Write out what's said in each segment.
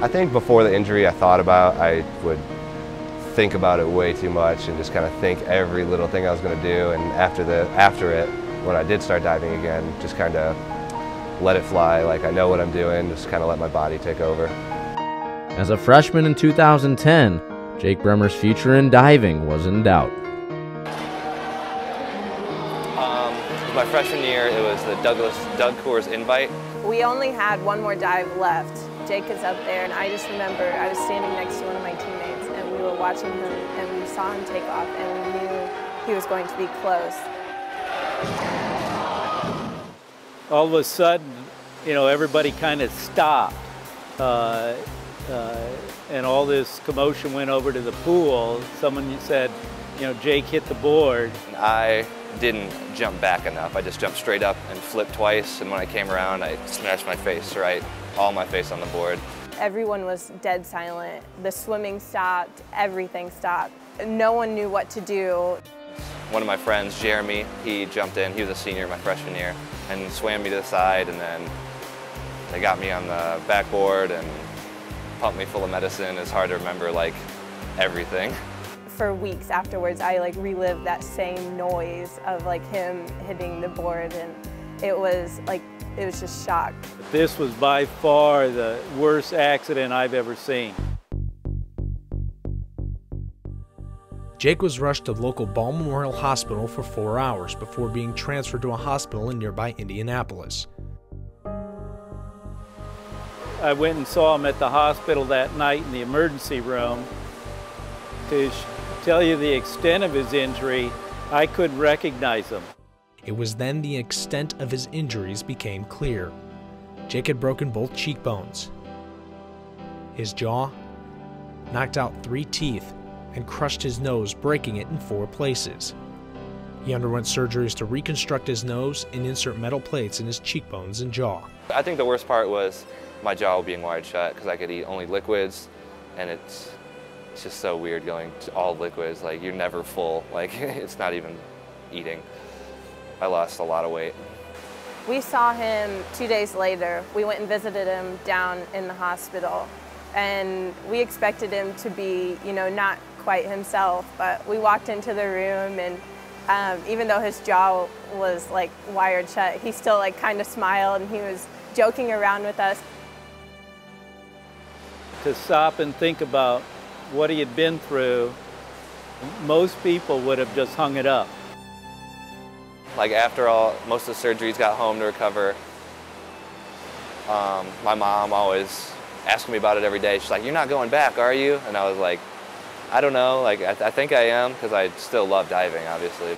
I think before the injury I would think about it way too much and just kind of think every little thing I was going to do, and after it, when I did start diving again, just kind of let it fly, like I know what I'm doing, just kind of let my body take over. As a freshman in 2010, Jake Brehmer's future in diving was in doubt. My freshman year, it was the Doug Coors invite. We only had one more dive left. Jake is up there, and I just remember I was standing next to one of my teammates, and we were watching him, and we saw him take off, and we knew he was going to be close. All of a sudden, you know, everybody kind of stopped, and all this commotion went over to the pool. Someone said, you know, Jake hit the board. I didn't jump back enough. I just jumped straight up and flipped twice, and when I came around, I smashed my face, right? All my face on the board. Everyone was dead silent. The swimming stopped, everything stopped. No one knew what to do. One of my friends, Jeremy, he jumped in. He was a senior my freshman year, and swam me to the side, and then they got me on the backboard and pumped me full of medicine. It's hard to remember, like, everything. For weeks afterwards, I like relived that same noise of like him hitting the board, and it was just shock. This was by far the worst accident I've ever seen. Jake was rushed to the local Ball Memorial Hospital for 4 hours before being transferred to a hospital in nearby Indianapolis. I went and saw him at the hospital that night in the emergency room. To tell you the extent of his injury, I couldn't recognize him. It was then the extent of his injuries became clear. Jake had broken both cheekbones, his jaw, knocked out 3 teeth, and crushed his nose, breaking it in 4 places. He underwent surgeries to reconstruct his nose and insert metal plates in his cheekbones and jaw. I think the worst part was my jaw being wired shut because I could eat only liquids, and it's just so weird going to all liquids. Like, you're never full. Like, it's not even eating. I lost a lot of weight. We saw him 2 days later. We went and visited him down in the hospital, and we expected him to be, you know, not quite himself, but we walked into the room, and even though his jaw was like wired shut, he still like kind of smiled, and he was joking around with us. To stop and think about what he had been through, most people would have just hung it up. Like, after most of the surgeries, got home to recover. My mom always asking me about it every day. She's like, "You're not going back, are you?" And I was like, I don't know, like, I think I am, because I still love diving, obviously.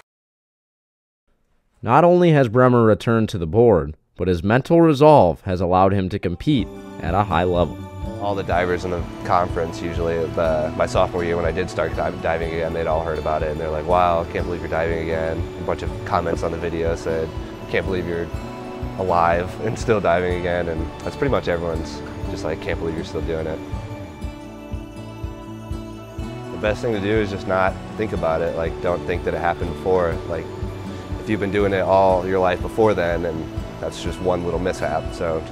Not only has Brehmer returned to the board, but his mental resolve has allowed him to compete at a high level. All the divers in the conference, usually my sophomore year when I did start diving again, they'd all heard about it, and they're like, "Wow, I can't believe you're diving again." A bunch of comments on the video said, "Can't believe you're alive and still diving again," and that's pretty much everyone's just like, "Can't believe you're still doing it." The best thing to do is just not think about it. Like, don't think that it happened before. Like, if you've been doing it all your life before then, and that's just one little mishap, so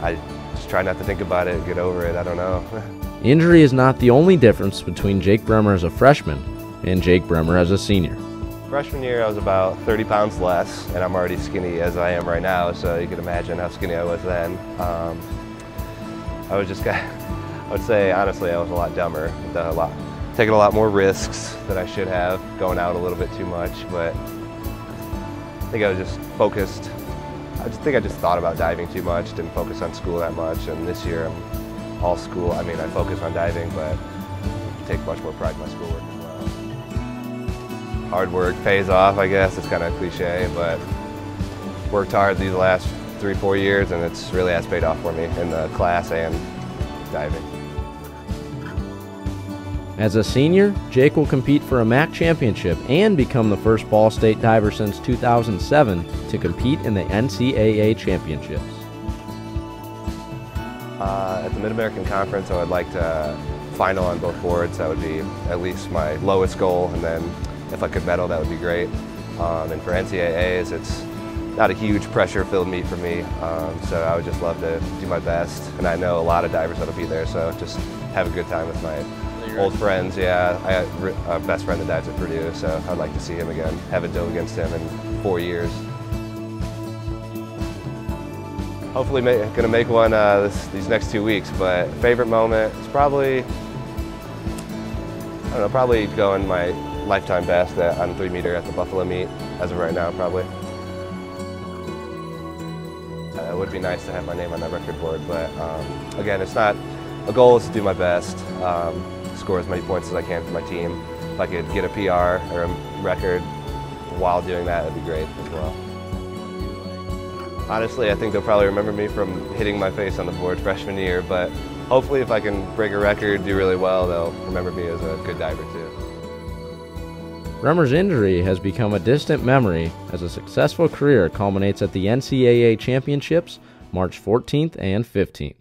I just try not to think about it, get over it, I don't know. Injury is not the only difference between Jake Brehmer as a freshman and Jake Brehmer as a senior. Freshman year, I was about 30 pounds less, and I'm already skinny as I am right now, so you can imagine how skinny I was then. I would say, honestly, I was a lot dumber, taking a lot more risks than I should have, going out a little bit too much, but I think I was just focused. I just thought about diving too much, didn't focus on school that much, and this year I'm all school. I mean, I focus on diving, but I take much more pride in my schoolwork as well. Hard work pays off, I guess. It's kind of cliche, but worked hard these last 3-4 years, and it's really has paid off for me in the class and diving. As a senior, Jake will compete for a MAC championship and become the first Ball State diver since 2007 to compete in the NCAA championships. At the Mid-American Conference, I would like to final on both boards. That would be at least my lowest goal, and then if I could medal, that would be great. And for NCAAs, it's not a huge pressure-filled meet for me, so I would just love to do my best. And I know a lot of divers that'll be there, so just have a good time with my old friends. Yeah, I have a best friend that dives at Purdue, so I'd like to see him again. Haven't dove against him in 4 years. Hopefully gonna make one these next 2 weeks, but favorite moment is probably, I don't know, probably going my lifetime best on 3 meter at the Buffalo meet, as of right now, probably. It would be nice to have my name on that record board, but again, it's not, a goal is to do my best, score as many points as I can for my team. If I could get a PR or a record while doing that, that'd be great as well. Honestly, I think they'll probably remember me from hitting my face on the board freshman year, but hopefully if I can break a record, do really well, they'll remember me as a good diver too. Brehmer's injury has become a distant memory as a successful career culminates at the NCAA Championships March 14th and 15th.